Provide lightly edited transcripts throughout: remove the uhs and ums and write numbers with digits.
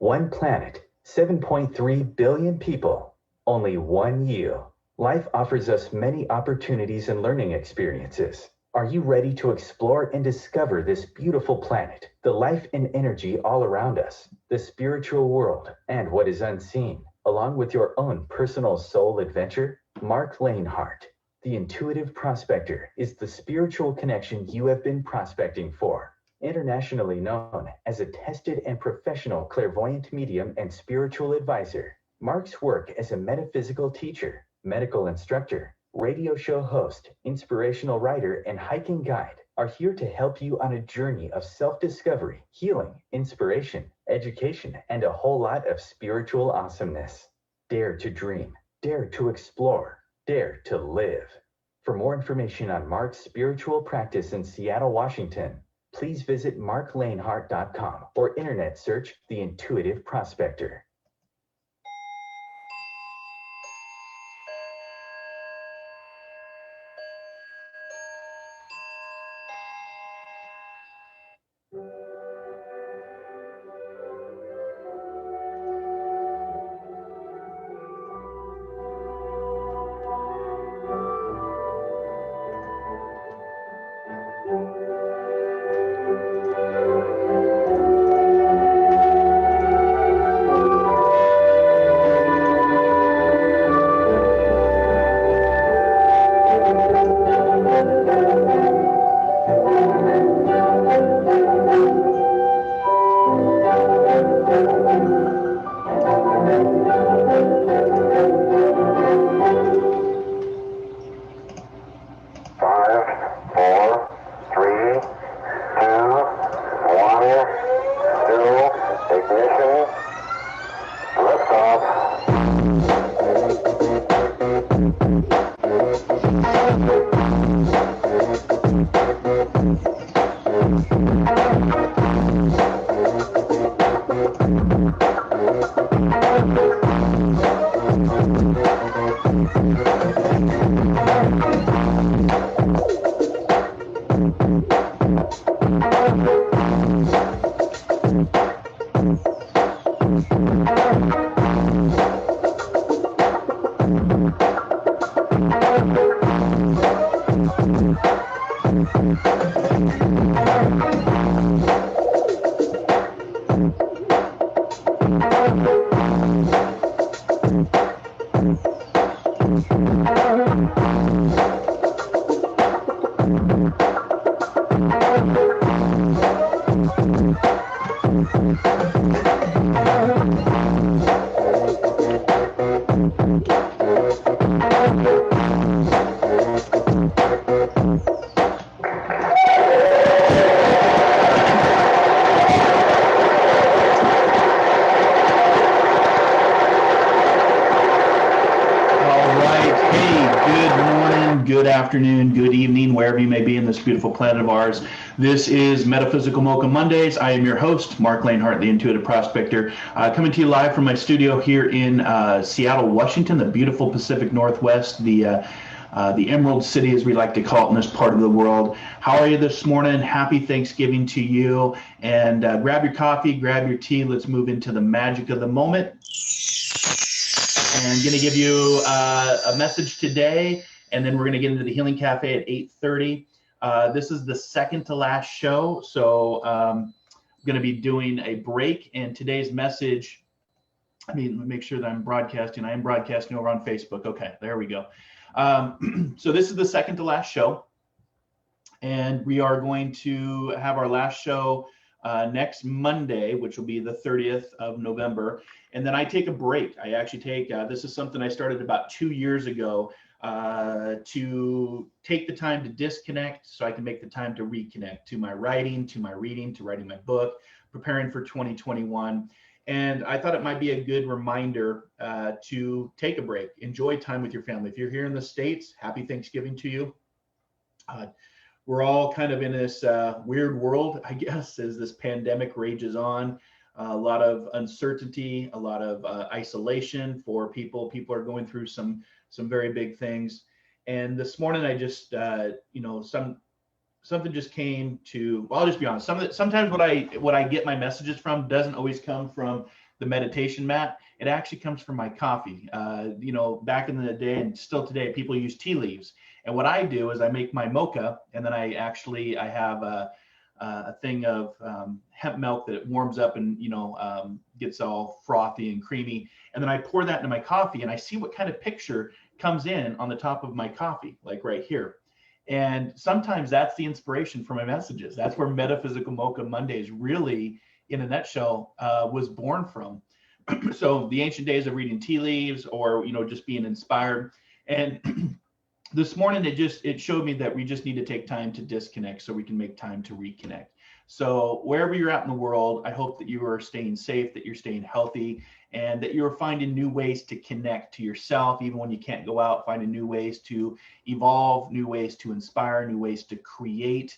One planet, 7.3 billion people, only one you. Life offers us many opportunities and learning experiences. Are you ready to explore and discover this beautiful planet, the life and energy all around us, the spiritual world, and what is unseen, along with your own personal soul adventure? Marc Lainhart, the Intuitive Prospector, is the spiritual connection you have been prospecting for. Internationally known as a tested and professional clairvoyant medium and spiritual advisor, Marc's work as a metaphysical teacher, medical instructor, radio show host, inspirational writer, and hiking guide are here to help you on a journey of self-discovery, healing, inspiration, education, and a whole lot of spiritual awesomeness. Dare to dream, dare to explore, dare to live. For more information on Marc's spiritual practice in Seattle, Washington, please visit marclainhart.com or internet search The Intuitive Prospector. Afternoon, good evening, wherever you may be in this beautiful planet of ours. This is Metaphysical Mocha Mondays. I am your host, Marc Lainhart, the Intuitive Prospector, coming to you live from my studio here in Seattle, Washington, the beautiful Pacific Northwest, the Emerald City, as we like to call it in this part of the world. How are you this morning? Happy Thanksgiving to you. And grab your coffee, grab your tea. Let's move into the magic of the moment. And I'm going to give you a message today. And then we're going to get into the Healing Cafe at 8:30. This is the second to last show. So I'm going to be doing a break. And today's message, let me make sure that I'm broadcasting. I am broadcasting over on Facebook. Okay, there we go. So this is the second to last show. And we are going to have our last show next Monday, which will be the 30th of November. And then I take a break. I actually take, this is something I started about 2 years ago. To take the time to disconnect so I can make the time to reconnect to my writing, to my reading, to writing my book, preparing for 2021. And I thought it might be a good reminder to take a break, enjoy time with your family. If you're here in the States, happy Thanksgiving to you. We're all kind of in this weird world, I guess, as this pandemic rages on. A lot of uncertainty, a lot of isolation for people. People are going through some very big things. And this morning, I just, something just came to, well, I'll just be honest. Sometimes what I get my messages from doesn't always come from the meditation mat, it actually comes from my coffee. Back in the day and still today, people use tea leaves. And what I do is I make my mocha, and then I have a thing of hemp milk that it warms up and gets all frothy and creamy, and then I pour that into my coffee, and I see what kind of picture comes in on the top of my coffee, like right here. And sometimes that's the inspiration for my messages. That's where Metaphysical Mocha Mondays really, in a nutshell, was born from. So the ancient days of reading tea leaves, or just being inspired. And this morning it showed me that we just need to take time to disconnect so we can make time to reconnect. So wherever you're at in the world, I hope that you are staying safe, that you're staying healthy, and that you're finding new ways to connect to yourself, even when you can't go out, finding new ways to evolve, new ways to inspire, new ways to create,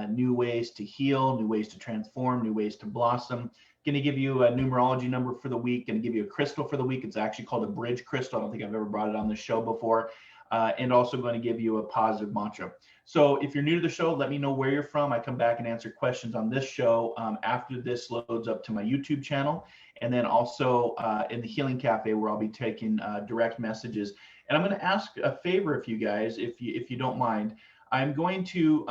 new ways to heal, new ways to transform, new ways to blossom. Going to give you a numerology number for the week, going to give you a crystal for the week. It's actually called a bridge crystal. I don't think I've ever brought it on the show before. And also going to give you a positive mantra. So if you're new to the show, let me know where you're from. I come back and answer questions on this show after this loads up to my YouTube channel. And then also in the Healing Cafe, where I'll be taking direct messages. And I'm going to ask a favor of you guys, if you don't mind. I'm going to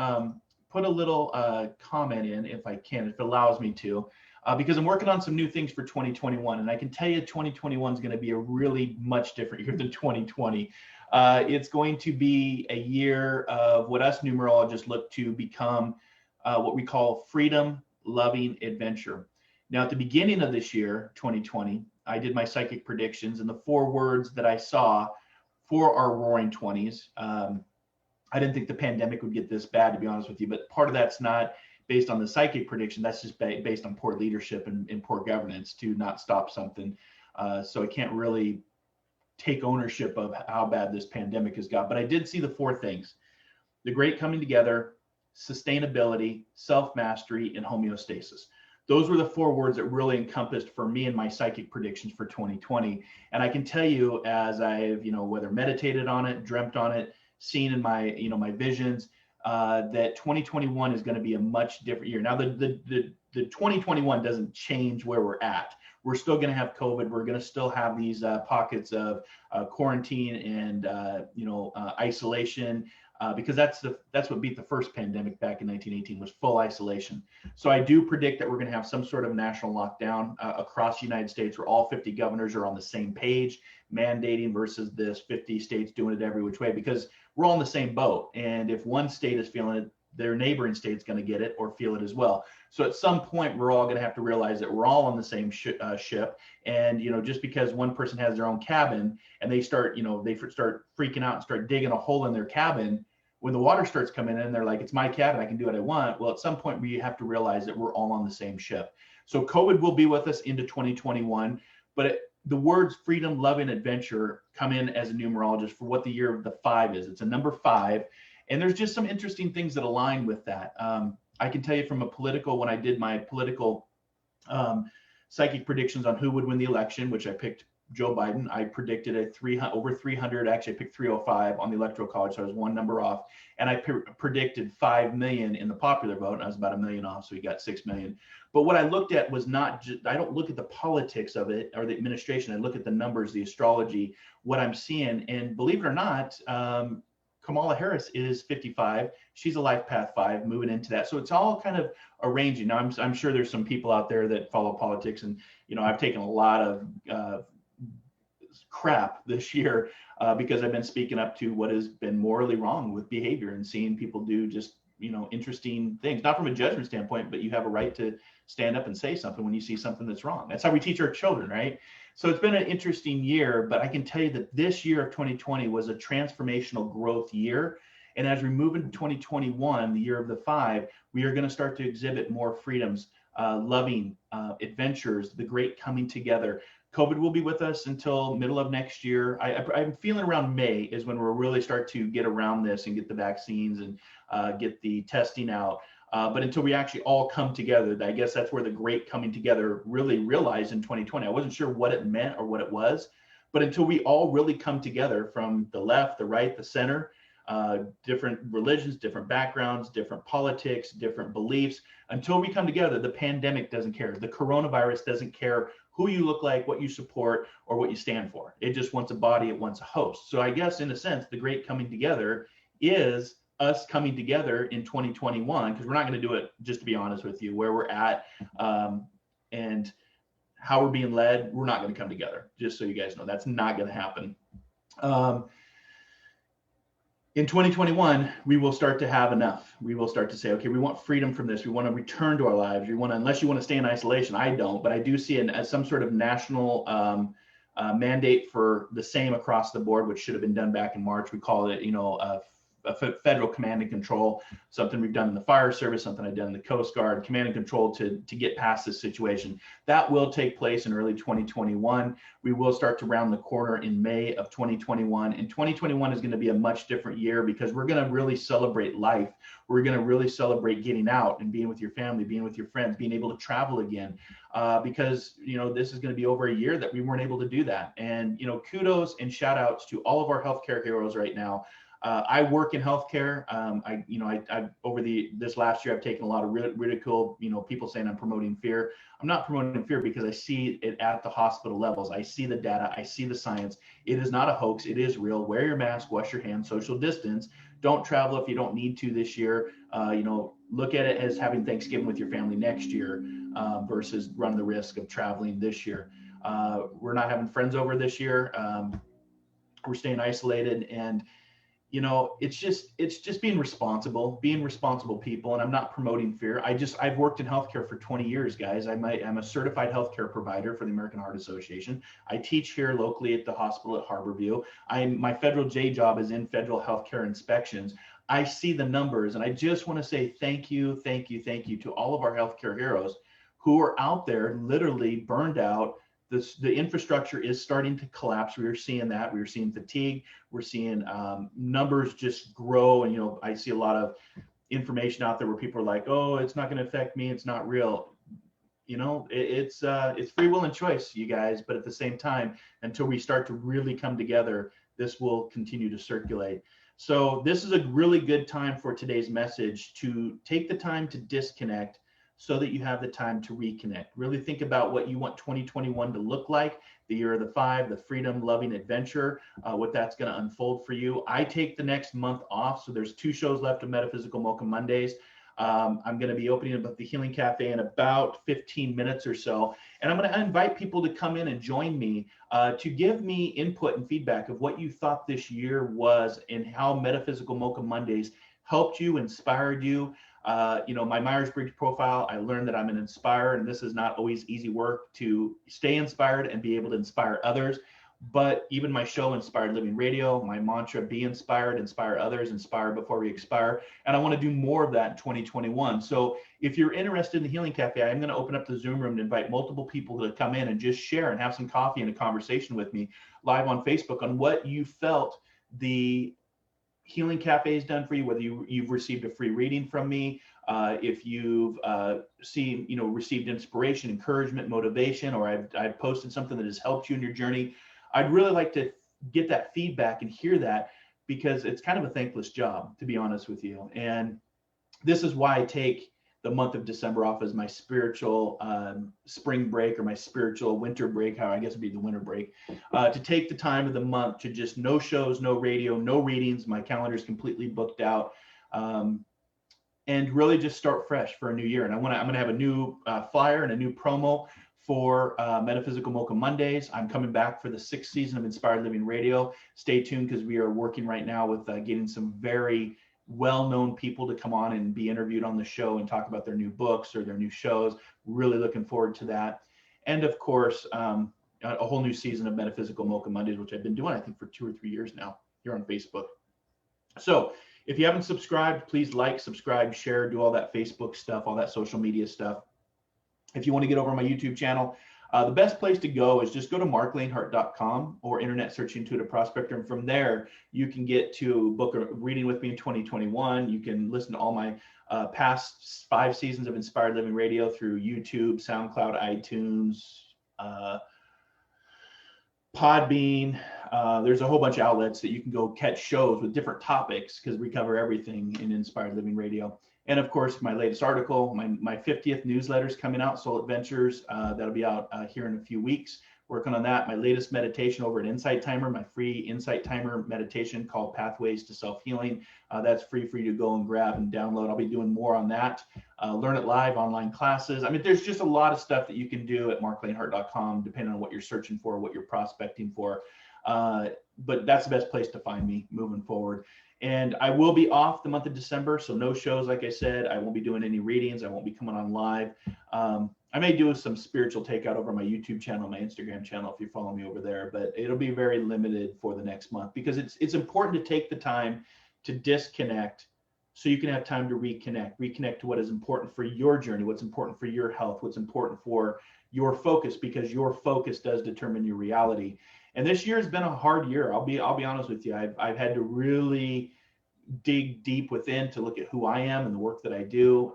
put a little comment in, if I can, if it allows me to, because I'm working on some new things for 2021. And I can tell you 2021 is going to be a really much different year than 2020. It's going to be a year of what us numerologists look to become what we call freedom, loving adventure. Now, at the beginning of this year, 2020, I did my psychic predictions, and the 4 words that I saw for our roaring 20s, I didn't think the pandemic would get this bad, to be honest with you, but part of that's not based on the psychic prediction. That's just based on poor leadership and poor governance to not stop something. So I can't really take ownership of how bad this pandemic has got. But I did see the 4 things: the great coming together, sustainability, self-mastery, and homeostasis. Those were the 4 words that really encompassed for me and my psychic predictions for 2020. And I can tell you, as I've, whether meditated on it, dreamt on it, seen in my, my visions, that 2021 is going to be a much different year. Now, the 2021 doesn't change where we're at. We're still going to have COVID. We're going to still have these pockets of quarantine and isolation, because that's what beat the first pandemic back in 1918, was full isolation. So I do predict that we're going to have some sort of national lockdown across the United States, where all 50 governors are on the same page, mandating, versus this 50 states doing it every which way, because we're all in the same boat. And if one state is feeling it, their neighboring state's going to get it or feel it as well. So at some point, we're all going to have to realize that we're all on the same ship. And just because one person has their own cabin and they start freaking out and start digging a hole in their cabin, when the water starts coming in, they're like, it's my cabin, I can do what I want. Well, at some point, we have to realize that we're all on the same ship. So COVID will be with us into 2021, but the words freedom, love, and adventure come in as a numerologist for what the year of the 5 is. It's a number 5. And there's just some interesting things that align with that. I can tell you from when I did my political psychic predictions on who would win the election, which I picked Joe Biden. I predicted over 300. Actually, I picked 305 on the Electoral College, so I was 1 number off. And I predicted 5 million in the popular vote, and I was about 1 million off, so we got 6 million. But what I looked at was not just, I don't look at the politics of it or the administration. I look at the numbers, the astrology, what I'm seeing. And believe it or not, Kamala Harris is 55. She's a life path 5, moving into that. So it's all kind of arranging. Now, I'm sure there's some people out there that follow politics, and I've taken a lot of crap this year because I've been speaking up to what has been morally wrong with behavior and seeing people do just interesting things, not from a judgment standpoint, but you have a right to stand up and say something when you see something that's wrong. That's how we teach our children, right? So it's been an interesting year, but I can tell you that this year of 2020 was a transformational growth year. And as we move into 2021, the year of the 5, we are going to start to exhibit more freedoms, loving, adventures, the great coming together. COVID will be with us until middle of next year. I'm feeling around May is when we'll really start to get around this and get the vaccines and get the testing out. But until we actually all come together, I guess that's where the great coming together really realized in 2020. I wasn't sure what it meant or what it was, but until we all really come together from the left, the right, the center, different religions, different backgrounds, different politics, different beliefs, until we come together, the pandemic doesn't care. The coronavirus doesn't care who you look like, what you support, or what you stand for. It just wants a body, it wants a host. So I guess in a sense, the great coming together is us coming together in 2021, because we're not going to do it, just to be honest with you, where we're at and how we're being led. We're not going to come together, just so you guys know. That's not going to happen. In 2021, we will start to have enough. We will start to say, okay, we want freedom from this. We want to return to our lives. We want to, unless you want to stay in isolation, I don't, but I do see as some sort of national mandate for the same across the board, which should have been done back in March. We call it, a federal command and control, something we've done in the fire service, something I've done in the Coast Guard, command and control to get past this situation. That will take place in early 2021. We will start to round the corner in May of 2021. And 2021 is going to be a much different year, because we're going to really celebrate life. We're going to really celebrate getting out and being with your family, being with your friends, being able to travel again, because, this is going to be over a year that we weren't able to do that. And, kudos and shout outs to all of our healthcare heroes right now. I work in healthcare. I over this last year, I've taken a lot of ridicule. People saying I'm promoting fear. I'm not promoting fear, because I see it at the hospital levels. I see the data. I see the science. It is not a hoax. It is real. Wear your mask. Wash your hands. Social distance. Don't travel if you don't need to this year. Look at it as having Thanksgiving with your family next year versus running the risk of traveling this year. We're not having friends over this year. We're staying isolated, and it's just being responsible people. And I'm not promoting fear. I've worked in healthcare for 20 years, guys. I'm a certified healthcare provider for the American Heart Association. I teach here locally at the hospital at Harborview. My federal J job is in federal healthcare inspections. I see the numbers, and I just want to say thank you to all of our healthcare heroes who are out there literally burned out. The infrastructure is starting to collapse. We are seeing that. We are seeing fatigue. We're seeing numbers just grow. And, I see a lot of information out there where people are like, oh, it's not going to affect me. It's not real. It's free will and choice, you guys. But at the same time, until we start to really come together, this will continue to circulate. So this is a really good time for today's message, to take the time to disconnect, so that you have the time to reconnect. Really think about what you want 2021 to look like, the year of the 5, the freedom, loving adventure, what that's going to unfold for you. I take the next month off, so there's 2 shows left of Metaphysical Mocha Mondays. I'm going to be opening up the Healing Cafe in about 15 minutes or so, and I'm going to invite people to come in and join me to give me input and feedback of what you thought this year was, and how Metaphysical Mocha Mondays helped you, inspired you. My Myers-Briggs profile, I learned that I'm an inspirer, and this is not always easy work to stay inspired and be able to inspire others. But even my show, Inspired Living Radio, my mantra, be inspired, inspire others, inspire before we expire. And I want to do more of that in 2021. So if you're interested in the Healing Cafe, I'm going to open up the Zoom room and invite multiple people to come in and just share and have some coffee and a conversation with me live on Facebook on what you felt the Healing Cafe has done for you, whether you've received a free reading from me, if you've received inspiration, encouragement, motivation, or I've posted something that has helped you in your journey. I'd really like to get that feedback and hear that, because it's kind of a thankless job, to be honest with you. And this is why I take the month of December off as my spiritual spring break, or my spiritual winter break, how I guess it'd be the winter break, to take the time of the month to just no shows, no radio, no readings. My calendar is completely booked out, and really just start fresh for a new year. And I'm going to have a new flyer and a new promo for Metaphysical Mocha Mondays. I'm coming back for the 6th season of Inspired Living Radio. Stay tuned, because we are working right now with getting some very well-known people to come on and be interviewed on the show and talk about their new books or their new shows. Really looking forward to that. And of course, a whole new season of Metaphysical Mocha Mondays, which I've been doing, I think, for 2 or 3 years now here on Facebook. So if you haven't subscribed, please like, subscribe, share, do all that Facebook stuff, all that social media stuff. If you want to get over on my YouTube channel, the best place to go is just go to marclainhart.com or internet search Intuitive Prospector. And from there, you can get to book a reading with me in 2021. You can listen to all my past 5 seasons of Inspired Living Radio through YouTube, SoundCloud, iTunes, Podbean. There's a whole bunch of outlets that you can go catch shows with different topics, because we cover everything in Inspired Living Radio. And of course, my latest article, my 50th newsletter is coming out, Soul Adventures. That'll be out here in a few weeks. Working on that. My latest meditation over at Insight Timer, my free Insight Timer meditation called Pathways to Self-Healing. That's free for you to go and grab and download. I'll be doing more on that. Learn it live, online classes. I mean, there's just a lot of stuff that you can do at marclainhart.com, depending on what you're searching for, what you're prospecting for. But that's the best place to find me moving forward. And I will be off the month of December, so no shows, like I said. I won't be doing any readings. I won't be coming on live. I may do some spiritual takeout over my YouTube channel, my Instagram channel, if you follow me over there, but it'll be very limited for the next month, because it's important to take the time to disconnect so you can have time to reconnect to what is important for your journey, what's important for your health, what's important for your focus, because your focus does determine your reality. And this year has been a hard year. I'll be honest with you. I've had to really dig deep within to look at who I am and the work that I do.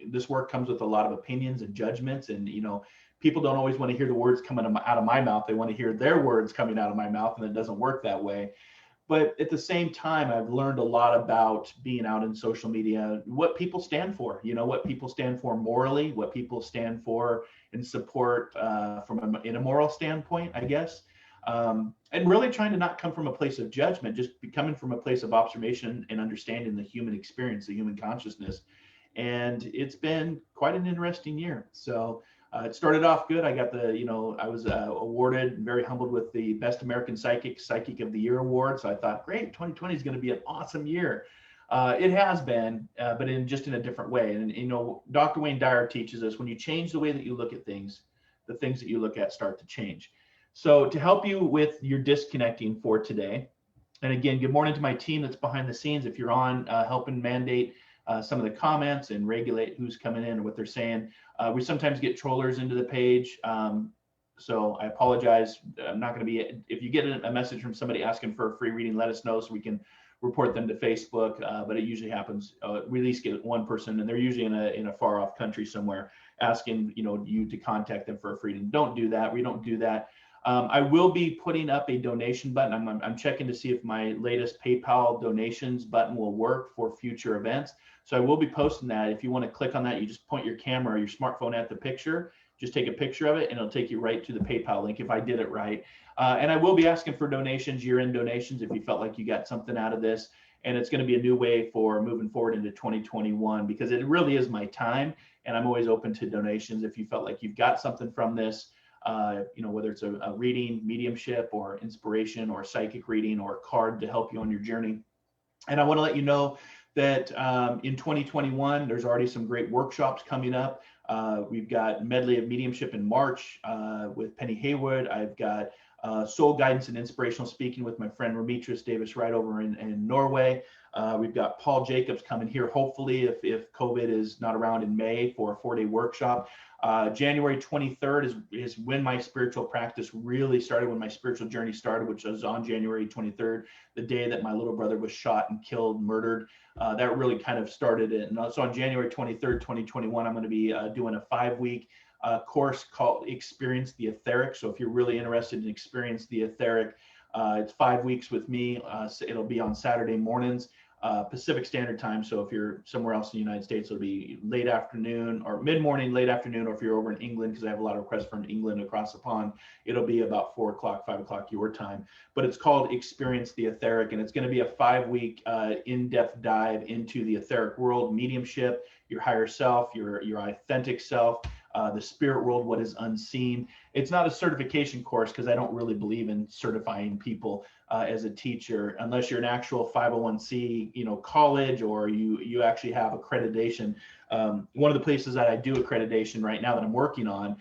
This work comes with a lot of opinions and judgments, and people don't always want to hear the words coming out of my mouth. They want to hear their words coming out of my mouth, and it doesn't work that way. But at the same time, I've learned a lot about being out in social media, what people stand for, what people stand for morally, what people stand for in support in a moral standpoint, I guess. And really trying to not come from a place of judgment, just coming from a place of observation and understanding the human experience, the human consciousness. And it's been quite an interesting year. So it started off good. I got I was awarded and very humbled with the Best American Psychic of the Year award. So I thought, great, 2020 is going to be an awesome year. It has been, but in a different way. And, Dr. Wayne Dyer teaches us, when you change the way that you look at things, the things that you look at start to change. So to help you with your disconnecting for today, and again, good morning to my team that's behind the scenes. If you're on helping mandate some of the comments and regulate who's coming in and what they're saying, we sometimes get trollers into the page. So I apologize. I'm not going to be, if you get a message from somebody asking for a free reading, let us know so we can report them to Facebook. But it usually happens. We at least get one person, and they're usually in a far off country somewhere, asking you to contact them for a free reading. Don't do that. We don't do that. I will be putting up a donation button. I'm checking to see if my latest PayPal donations button will work for future events. So I will be posting that. If you want to click on that, you just point your camera or your smartphone at the picture, just take a picture of it, and it'll take you right to the PayPal link if I did it right. And I will be asking for donations, year-end donations, if you felt like you got something out of this. And it's going to be a new way for moving forward into 2021, because it really is my time, and I'm always open to donations. If you felt like you've got something from this, whether it's a reading, mediumship, or inspiration, or psychic reading, or a card to help you on your journey. And I want to let you know that in 2021, there's already some great workshops coming up. We've got Medley of Mediumship in March with Penny Haywood. I've got Soul Guidance and Inspirational Speaking with my friend Remitris Davis right over in Norway. We've got Paul Jacobs coming here, hopefully, if COVID is not around in May, for a 4-day workshop. January 23rd is when my spiritual practice really started, when my spiritual journey started, which was on January 23rd, the day that my little brother was shot and killed, murdered. That really kind of started it. And so on January 23rd, 2021, I'm going to be doing a 5-week course called Experience the Etheric. So if you're really interested in Experience the Etheric, it's 5 weeks with me. It'll be on Saturday mornings, Pacific Standard Time. So if you're somewhere else in the United States, it'll be late afternoon or mid-morning, late afternoon, or if you're over in England, because I have a lot of requests from England across the pond, it'll be about 4 o'clock, 5 o'clock your time. But it's called Experience the Etheric, and it's going to be a 5-week in-depth dive into the etheric world, mediumship, your higher self, your authentic self, the spirit world, what is unseen. It's not a certification course, because I don't really believe in certifying people as a teacher, unless you're an actual 501c, college, or you actually have accreditation. One of the places that I do accreditation right now that I'm working on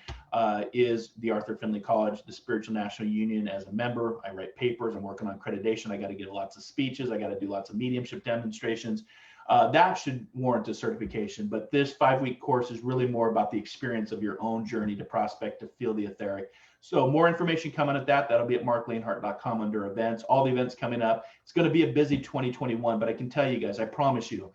is the Arthur Findlay College, the Spiritual National Union. As a member, I write papers. I'm working on accreditation. I got to give lots of speeches. I got to do lots of mediumship demonstrations. That should warrant a certification, but this 5-week course is really more about the experience of your own journey to prospect, to feel the etheric. So more information coming at that. That'll be at marclainhart.com under events. All the events coming up. It's going to be a busy 2021, but I can tell you guys, I promise you,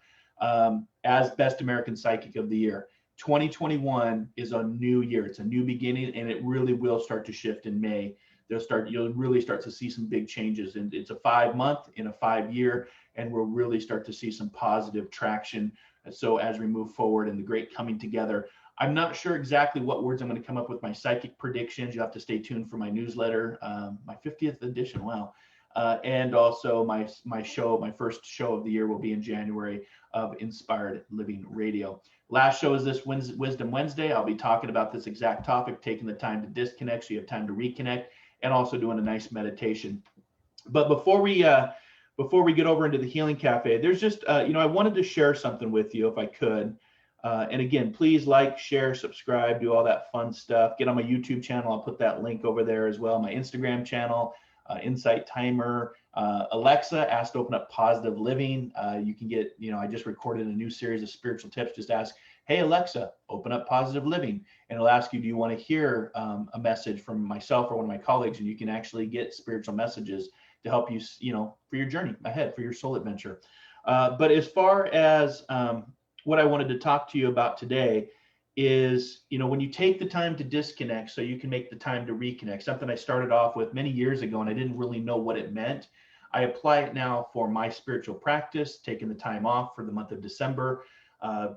as Best American Psychic of the Year, 2021 is a new year. It's a new beginning, and it really will start to shift in May. You'll really start to see some big changes, and it's a 5-month in a 5-year, and we'll really start to see some positive traction So as we move forward in the great coming together, I'm not sure exactly what words I'm going to come up with my psychic predictions. You have to stay tuned for my newsletter, my 50th edition. Wow. And also my show, my first show of the year will be in January of Inspired Living Radio. Last show is this Wisdom Wednesday. I'll be talking about this exact topic, taking the time to disconnect so you have time to reconnect, and also doing a nice meditation. But before we get over into the Healing Cafe, there's just I wanted to share something with you if I could. And again, please like, share, subscribe, do all that fun stuff. Get on my YouTube channel. I'll put that link over there as well. My Instagram channel, Insight Timer. Alexa, ask to open up positive living. You can get, I just recorded a new series of spiritual tips. Just ask, hey, Alexa, open up positive living. And it'll ask you, do you want to hear a message from myself or one of my colleagues? And you can actually get spiritual messages to help you, for your journey ahead, for your soul adventure. But as far as what I wanted to talk to you about today is, when you take the time to disconnect so you can make the time to reconnect, something I started off with many years ago and I didn't really know what it meant. I apply it now for my spiritual practice, taking the time off for the month of December,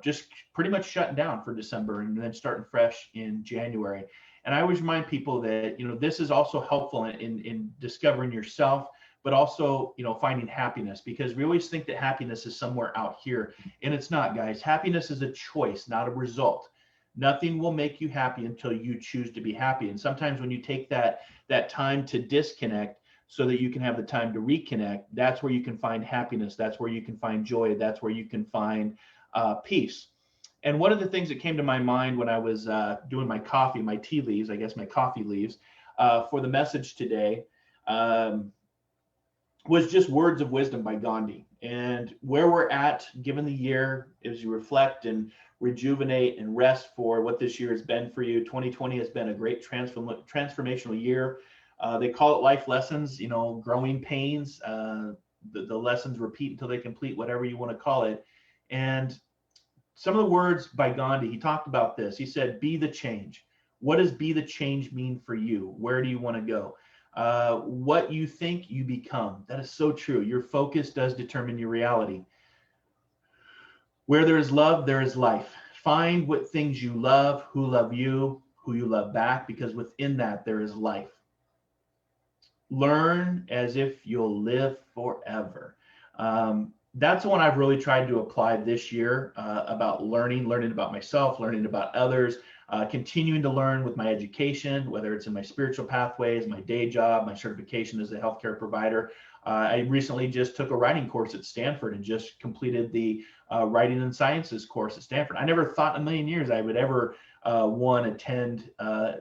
just pretty much shutting down for December and then starting fresh in January. And I always remind people that, this is also helpful in discovering yourself, but also, finding happiness, because we always think that happiness is somewhere out here, and it's not, guys. Happiness is a choice, not a result. Nothing will make you happy until you choose to be happy. And sometimes when you take that time to disconnect so that you can have the time to reconnect, that's where you can find happiness. That's where you can find joy. That's where you can find peace. And one of the things that came to my mind when I was doing my tea leaves, my coffee leaves for the message today, was just words of wisdom by Gandhi. And where we're at, given the year, as you reflect and rejuvenate and rest for what this year has been for you, 2020 has been a great transformational year. They call it life lessons, growing pains. The lessons repeat until they complete, whatever you want to call it. And some of the words by Gandhi, he talked about this. He said, be the change. What does be the change mean for you? Where do you want to go? What you think, you become. That is so true. Your focus does determine your reality. Where there is love, there is life. Find what things you love, who love you, who you love back, because within that, there is life. Learn as if you'll live forever. That's the one I've really tried to apply this year, about learning about myself, learning about others, continuing to learn with my education, whether it's in my spiritual pathways, my day job, my certification as a healthcare provider. I recently just took a writing course at Stanford and just completed the Writing and Sciences course at Stanford. I never thought in a million years I would ever attend a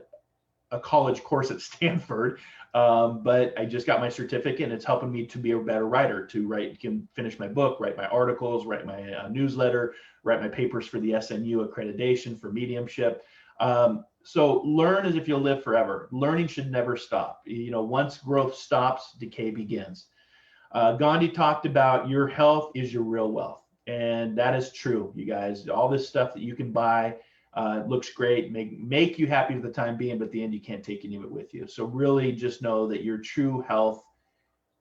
college course at Stanford, but I just got my certificate, and it's helping me to be a better writer, to finish my book, write my articles, write my newsletter, write my papers for the SNU accreditation for mediumship. So learn as if you'll live forever. Learning should never stop. Once growth stops, decay begins. Gandhi talked about your health is your real wealth. And that is true, you guys. All this stuff that you can buy looks great, make you happy for the time being, but at the end, you can't take any of it with you. So really just know that your true health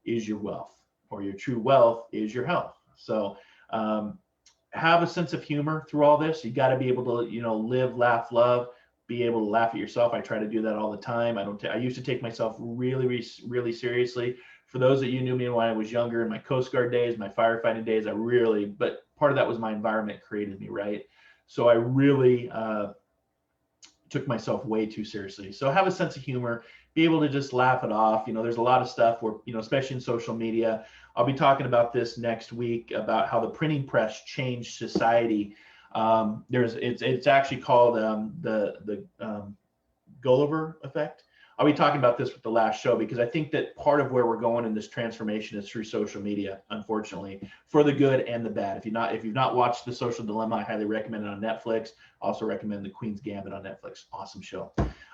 is your wealth, or your true wealth is your health. So have a sense of humor through all this. You got to be able to, live, laugh, love, be able to laugh at yourself. I try to do that all the time. I used to take myself really, really seriously. For those that you knew me when I was younger, in my Coast Guard days, my firefighting days, but part of that was my environment created me, right? So I really took myself way too seriously. So have a sense of humor, be able to just laugh it off. There's a lot of stuff where, especially in social media, I'll be talking about this next week, about how the printing press changed society. It's actually called the Gulliver effect. I'll be talking about this with the last show, because I think that part of where we're going in this transformation is through social media, unfortunately, for the good and the bad. If you've not watched The Social Dilemma, I highly recommend it on Netflix. Also recommend The Queen's Gambit on Netflix. Awesome show.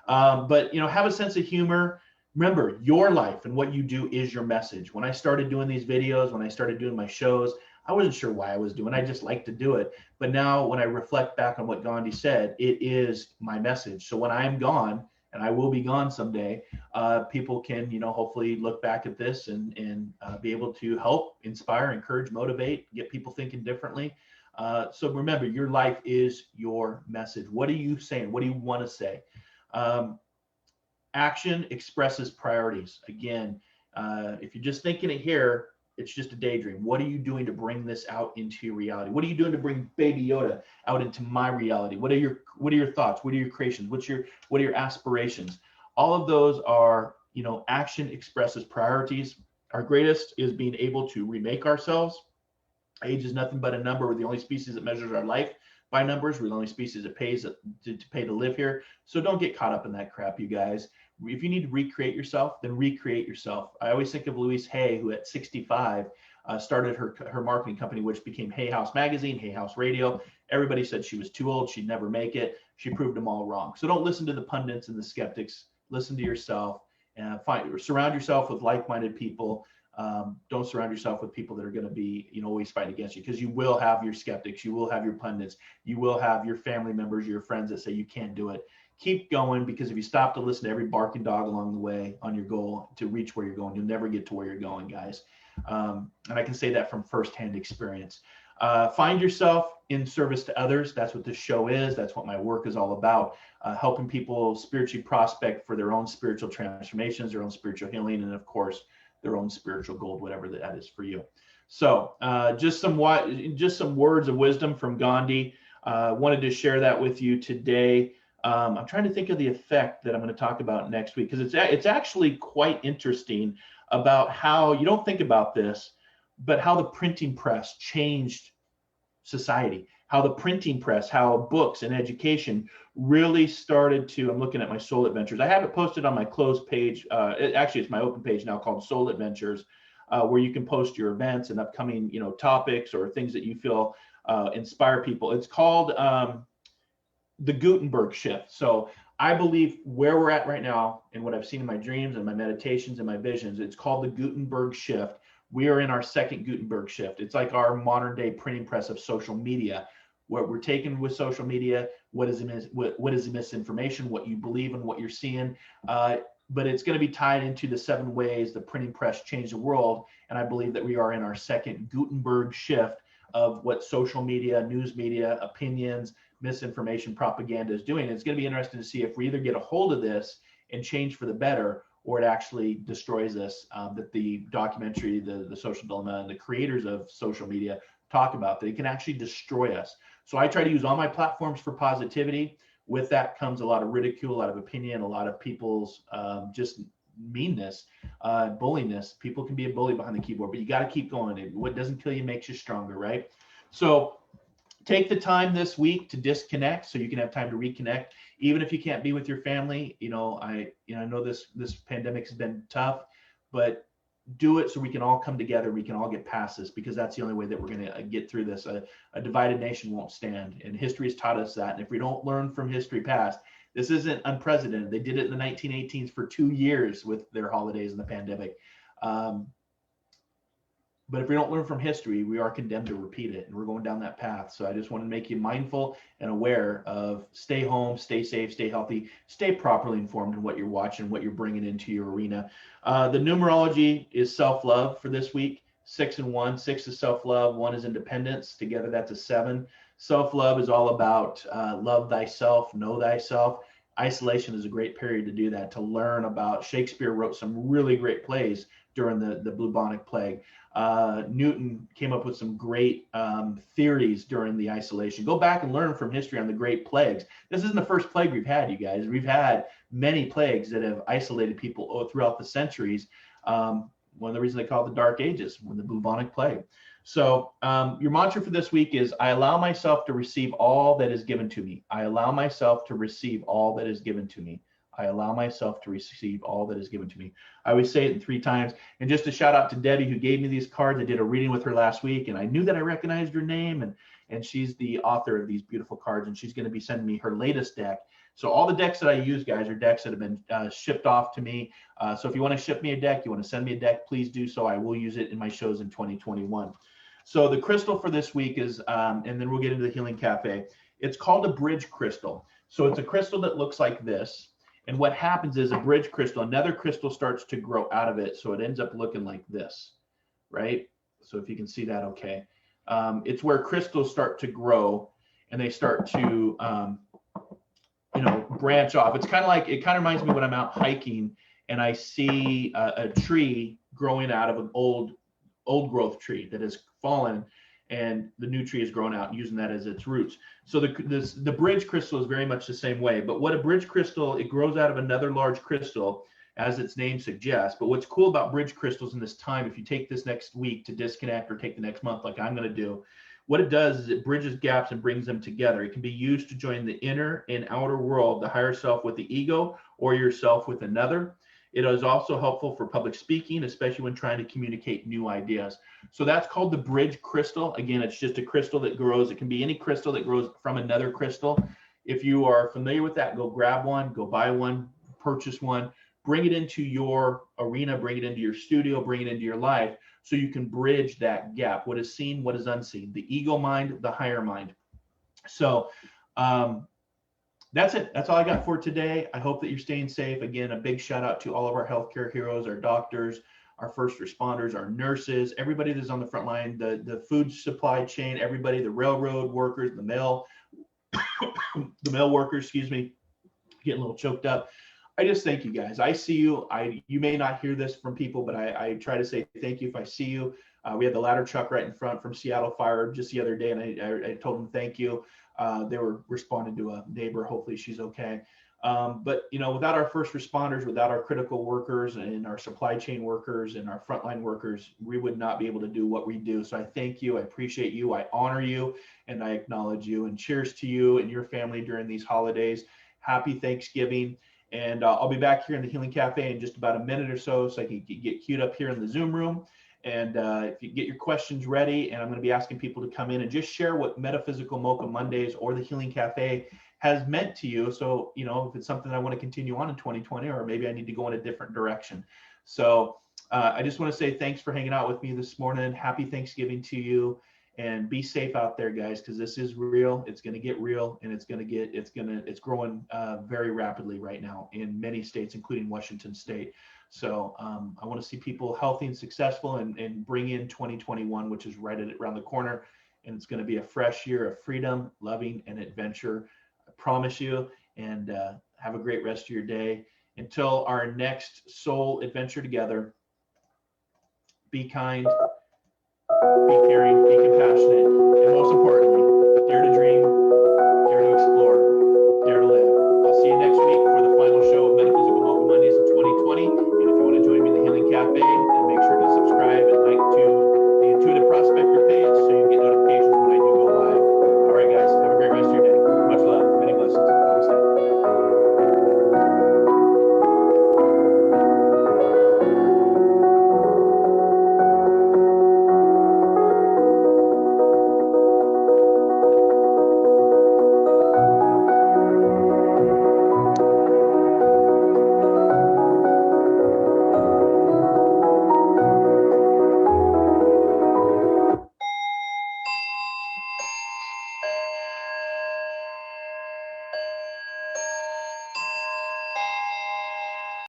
But have a sense of humor. Remember, your life and what you do is your message. When I started doing these videos, when I started doing my shows, I wasn't sure why I was doing it. I just like to do it. But now when I reflect back on what Gandhi said, it is my message. So when I'm gone, and I will be gone someday, people can, hopefully look back at this and be able to help, inspire, encourage, motivate, get people thinking differently. So remember, your life is your message. What are you saying? What do you want to say? Action expresses priorities. Again, if you're just thinking it here, it's just a daydream. What are you doing to bring this out into your reality? What are you doing to bring Baby Yoda out into my reality? What are your thoughts? What are your creations? What are your aspirations? All of those are, action expresses priorities. Our greatest is being able to remake ourselves. Age is nothing but a number. We're the only species that measures our life by numbers. We're the only species that pays to pay to live here. So don't get caught up in that crap, you guys. If you need to recreate yourself, then recreate yourself. I always think of Louise Hay, who at 65 started her marketing company, which became Hay House Magazine, Hay House Radio. Everybody said she was too old, she'd never make it. She proved them all wrong. So don't listen to the pundits and the skeptics. Listen to yourself and surround yourself with like-minded people. Don't surround yourself with people that are going to be, always fighting against you, because you will have your skeptics, you will have your pundits, you will have your family members, your friends that say you can't do it. Keep going, because if you stop to listen to every barking dog along the way on your goal to reach where you're going, you'll never get to where you're going, guys. And I can say that from firsthand experience. Find yourself in service to others. That's what this show is. That's what my work is all about. Helping people spiritually prospect for their own spiritual transformations, their own spiritual healing, and of course, their own spiritual gold, whatever that is for you. So just some words of wisdom from Gandhi. Wanted to share that with you today. I'm trying to think of the effect that I'm going to talk about next week, because it's actually quite interesting about how you don't think about this, but how the printing press changed society, how the printing press, how books and education really started to, I'm looking at my Soul Adventures. I have it posted on my closed page. Actually, it's my open page now called Soul Adventures, where you can post your events and upcoming, topics or things that you feel inspire people. It's called the Gutenberg Shift. So I believe where we're at right now, and what I've seen in my dreams and my meditations and my visions, it's called the Gutenberg Shift. We are in our second Gutenberg Shift. It's like our modern day printing press of social media. What we're taking with social media, what is the misinformation, what you believe and what you're seeing, but it's going to be tied into the 7 ways the printing press changed the world. And I believe that we are in our second Gutenberg Shift of what social media, news media, opinions, misinformation, propaganda is doing. It's going to be interesting to see if we either get a hold of this and change for the better, or it actually destroys us. That the documentary, the Social Dilemma, and the creators of social media talk about, that it can actually destroy us. So I try to use all my platforms for positivity. With that comes a lot of ridicule, a lot of opinion, a lot of people's just meanness, bulliness. People can be a bully behind the keyboard, but you got to keep going. What doesn't kill you makes you stronger, right? So take the time this week to disconnect so you can have time to reconnect, even if you can't be with your family. I know this pandemic has been tough, but do it so we can all come together. We can all get past this, because that's the only way that we're going to get through this. A divided nation won't stand, and history has taught us that. And if we don't learn from history past, this isn't unprecedented. They did it in the 1918s for 2 years with their holidays and the pandemic. But if we don't learn from history, we are condemned to repeat it, and we're going down that path. So I just want to make you mindful and aware of stay home, stay safe, stay healthy, stay properly informed in what you're watching, what you're bringing into your arena. The numerology is self-love for this week. 6 and 1. 6 is self-love. 1 is independence. Together, that's a 7. Self-love is all about love thyself, know thyself. Isolation is a great period to do that, to learn about. Shakespeare wrote some really great plays during the bubonic plague. Newton came up with some great theories during the isolation. Go back and learn from history on the great plagues. This isn't the first plague we've had, you guys. We've had many plagues that have isolated people throughout the centuries. One of the reasons they call it the Dark Ages, when the bubonic plague. So your mantra for this week is, I allow myself to receive all that is given to me. I allow myself to receive all that is given to me. I allow myself to receive all that is given to me. I always say it 3 times. And just a shout out to Debbie, who gave me these cards. I did a reading with her last week, and I knew that I recognized her name. And she's the author of these beautiful cards, and she's going to be sending me her latest deck. So all the decks that I use, guys, are decks that have been shipped off to me. So if you want to ship me a deck, you want to send me a deck, please do so. I will use it in my shows in 2021. So the crystal for this week is, and then we'll get into the Healing Cafe. It's called a bridge crystal. So it's a crystal that looks like this. And what happens is, a bridge crystal, another crystal starts to grow out of it. So it ends up looking like this, right? So if you can see that, okay. It's where crystals start to grow and they start to, branch off. It kind of reminds me when I'm out hiking and I see a tree growing out of an old growth tree that has fallen, and the new tree is grown out, using that as its roots. So the bridge crystal is very much the same way. But what a bridge crystal, it grows out of another large crystal, as its name suggests. But what's cool about bridge crystals in this time, if you take this next week to disconnect or take the next month like I'm going to do, what it does is it bridges gaps and brings them together. It can be used to join the inner and outer world, the higher self with the ego, or yourself with another. It is also helpful for public speaking, especially when trying to communicate new ideas. So that's called the bridge crystal. Again, it's just a crystal that grows. It can be any crystal that grows from another crystal. If you are familiar with that, go grab one, go buy one, purchase one, bring it into your arena, bring it into your studio, bring it into your life, so you can bridge that gap. What is seen, what is unseen, the ego mind, the higher mind. So that's it. That's all I got for today. I hope that you're staying safe. Again, a big shout out to all of our healthcare heroes, our doctors, our first responders, our nurses, everybody that's on the front line, the food supply chain, everybody, the railroad workers, the mail workers, excuse me, getting a little choked up. I just thank you guys. I see you. You may not hear this from people, but I try to say thank you if I see you. We had the ladder truck right in front from Seattle Fire just the other day, and I told them thank you. They were responding to a neighbor. Hopefully she's okay. But without our first responders, without our critical workers and our supply chain workers and our frontline workers, we would not be able to do what we do. So I thank you. I appreciate you. I honor you, and I acknowledge you. And cheers to you and your family during these holidays. Happy Thanksgiving. And I'll be back here in the Healing Cafe in just about a minute or so I can get queued up here in the Zoom room. And if you get your questions ready, and I'm going to be asking people to come in and just share what Metaphysical Mocha Mondays or the Healing Cafe has meant to you. So, if it's something I want to continue on in 2020, or maybe I need to go in a different direction. So I just want to say thanks for hanging out with me this morning. Happy Thanksgiving to you. And be safe out there, guys, because this is real. It's going to get real, and it's growing very rapidly right now in many states, including Washington State. So I want to see people healthy and successful, and bring in 2021, which is right around the corner. And it's going to be a fresh year of freedom, loving, and adventure. I promise you. And have a great rest of your day. Until our next soul adventure together, be kind, be caring, be compassionate, and most important,